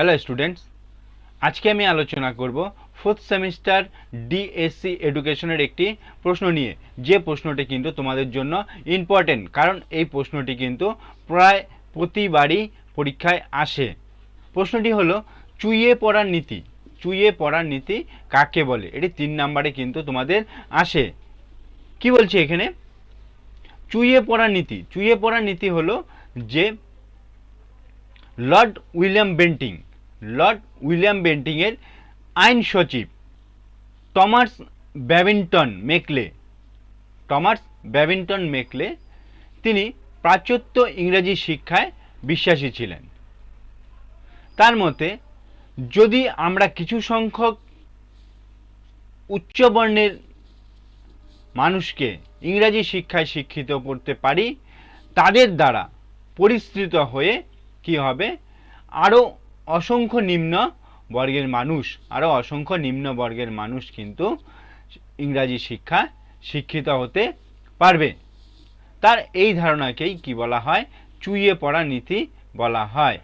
Hello students, আজকে আমি আলোচনা করব ফোর্থ সেমিস্টার ডিএসসি এডুকেশনের একটি প্রশ্ন নিয়ে, যে প্রশ্নটি কিন্তু তোমাদের জন্য ইম্পর্টেন্ট, কারণ এই প্রশ্নটি কিন্তু প্রায় প্রতিবারই পরীক্ষায় আসে। প্রশ্নটি হলো চুইয়ে পড়ার নীতি। চুইয়ে পড়ার নীতি কাকে বলে? এটি 3 নম্বরে কিন্তু তোমাদের আসে। কি বলছে এখানে? চুইয়ে পড়ার নীতি। চুইয়ে পড়ার নীতি হলো যে লর্ড উইলিয়াম বেন্টিংয়ের আইন সচিব টমাস ব্যাবিংটন মেকলে তিনি প্রাচ্যত্য ইংরেজি শিক্ষায় বিশ্বাসী ছিলেন। তার মতে যদি আমরা কিছু সংখ্যক উচ্চবর্ণের মানুষকে ইংরেজি শিক্ষায় শিক্ষিত করতে পারি, তাদের দ্বারা পরিশ্রিত হয়ে কি হবে, আরও অসংখ্য নিম্ন বর্গের মানুষ কিন্তু ইংরাজি শিক্ষা শিক্ষিত হতে পারবে। তার এই ধারণাকেই কি বলা হয়? চুইয়ে পড়া নীতি বলা হয়।